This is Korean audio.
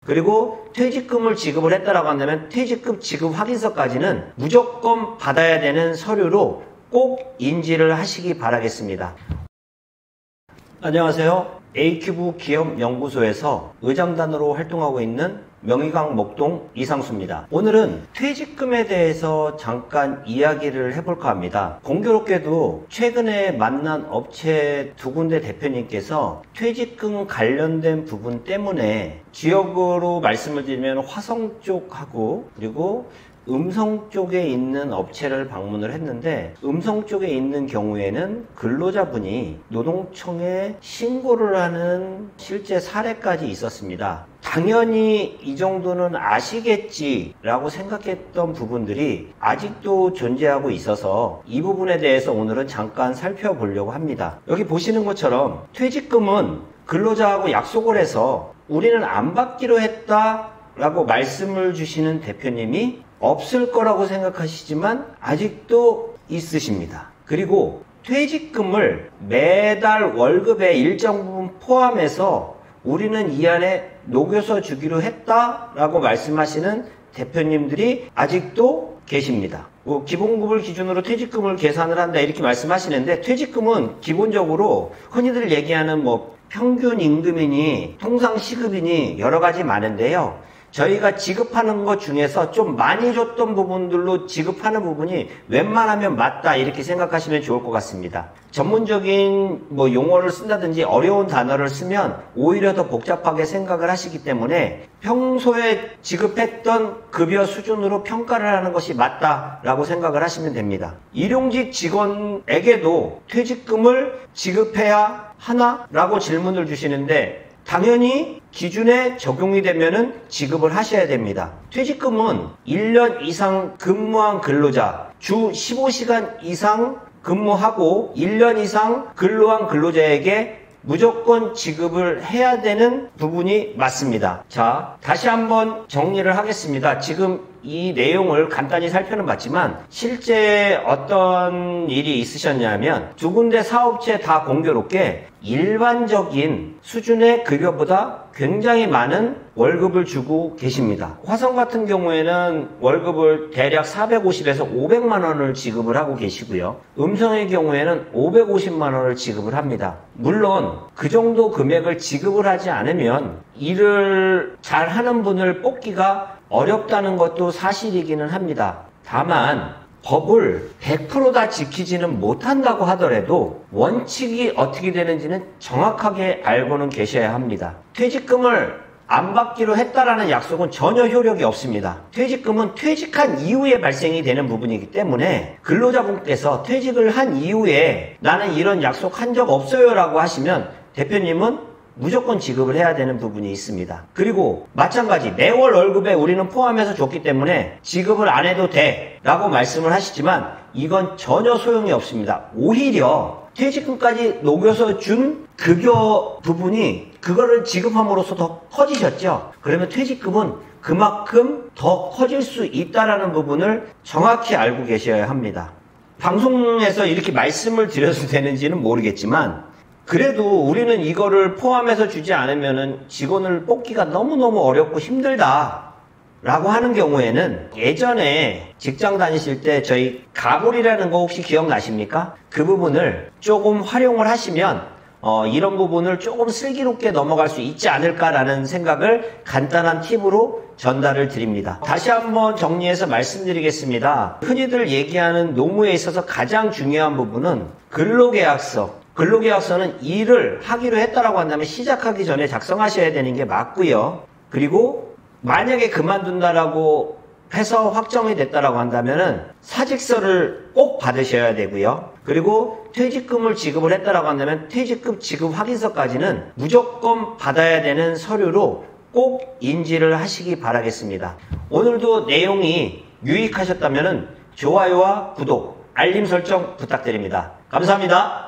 그리고 퇴직금을 지급을 했다라고 한다면 퇴직금 지급 확인서까지는 무조건 받아야 되는 서류로 꼭 인지를 하시기 바라겠습니다. 안녕하세요. A큐브 기업연구소에서 의장단으로 활동하고 있는 명의강 목동 이상수입니다. 오늘은 퇴직금에 대해서 잠깐 이야기를 해볼까 합니다. 공교롭게도 최근에 만난 업체 두 군데 대표님께서 퇴직금 관련된 부분 때문에 지역으로 말씀을 드리면 화성 쪽하고 그리고 음성 쪽에 있는 업체를 방문을 했는데 음성 쪽에 있는 경우에는 근로자분이 노동청에 신고를 하는 실제 사례까지 있었습니다. 당연히 이 정도는 아시겠지라고 생각했던 부분들이 아직도 존재하고 있어서 이 부분에 대해서 오늘은 잠깐 살펴보려고 합니다. 여기 보시는 것처럼 퇴직금은 근로자하고 약속을 해서 우리는 안 받기로 했다라고 말씀을 주시는 대표님이 없을 거라고 생각하시지만 아직도 있으십니다. 그리고 퇴직금을 매달 월급의 일정 부분 포함해서 우리는 이 안에 녹여서 주기로 했다라고 말씀하시는 대표님들이 아직도 계십니다. 기본급을 기준으로 퇴직금을 계산을 한다 이렇게 말씀하시는데 퇴직금은 기본적으로 흔히들 얘기하는 평균 임금이니 통상 시급이니 여러 가지 많은데요. 저희가 지급하는 것 중에서 좀 많이 줬던 부분들로 지급하는 부분이 웬만하면 맞다 이렇게 생각하시면 좋을 것 같습니다. 전문적인 용어를 쓴다든지 어려운 단어를 쓰면 오히려 더 복잡하게 생각을 하시기 때문에 평소에 지급했던 급여 수준으로 평가를 하는 것이 맞다라고 생각을 하시면 됩니다. 일용직 직원에게도 퇴직금을 지급해야 하나? 라고 질문을 주시는데 당연히 기준에 적용이 되면은 지급을 하셔야 됩니다. 퇴직금은 1년 이상 근무한 근로자, 주 15시간 이상 근무하고 1년 이상 근로한 근로자에게 무조건 지급을 해야 되는 부분이 맞습니다. 자, 다시 한번 정리를 하겠습니다. 지금 이 내용을 간단히 살펴는 봤지만 실제 어떤 일이 있으셨냐면 두 군데 사업체 다 공교롭게 일반적인 수준의 급여보다 굉장히 많은 월급을 주고 계십니다. 화성 같은 경우에는 월급을 대략 450에서 500만 원을 지급을 하고 계시고요. 음성의 경우에는 550만 원을 지급을 합니다. 물론 그 정도 금액을 지급을 하지 않으면 일을 잘하는 분을 뽑기가 어렵다는 것도 사실이기는 합니다. 다만 법을 100% 다 지키지는 못한다고 하더라도 원칙이 어떻게 되는지는 정확하게 알고는 계셔야 합니다. 퇴직금을 안 받기로 했다라는 약속은 전혀 효력이 없습니다. 퇴직금은 퇴직한 이후에 발생이 되는 부분이기 때문에 근로자분께서 퇴직을 한 이후에 나는 이런 약속 한 적 없어요 라고 하시면 대표님은 무조건 지급을 해야 되는 부분이 있습니다. 그리고 마찬가지 매월 월급에 우리는 포함해서 줬기 때문에 지급을 안 해도 돼 라고 말씀을 하시지만 이건 전혀 소용이 없습니다. 오히려 퇴직금까지 녹여서 준 급여 부분이 그거를 지급함으로써 더 커지셨죠. 그러면 퇴직금은 그만큼 더 커질 수 있다는 부분을 정확히 알고 계셔야 합니다. 방송에서 이렇게 말씀을 드려도 되는지는 모르겠지만 그래도 우리는 이거를 포함해서 주지 않으면 직원을 뽑기가 너무너무 어렵고 힘들다 라고 하는 경우에는 예전에 직장 다니실 때 저희 가불이라는 거 혹시 기억나십니까? 그 부분을 조금 활용을 하시면 이런 부분을 조금 슬기롭게 넘어갈 수 있지 않을까라는 생각을 간단한 팁으로 전달을 드립니다. 다시 한번 정리해서 말씀드리겠습니다. 흔히들 얘기하는 노무에 있어서 가장 중요한 부분은 근로계약서. 근로계약서는 일을 하기로 했다라고 한다면 시작하기 전에 작성하셔야 되는 게 맞고요. 그리고 만약에 그만둔다라고 해서 확정이 됐다라고 한다면은 사직서를 꼭 받으셔야 되고요. 그리고 퇴직금을 지급을 했다라고 한다면 퇴직금 지급 확인서까지는 무조건 받아야 되는 서류로 꼭 인지를 하시기 바라겠습니다. 오늘도 내용이 유익하셨다면은 좋아요와 구독, 알림 설정 부탁드립니다. 감사합니다.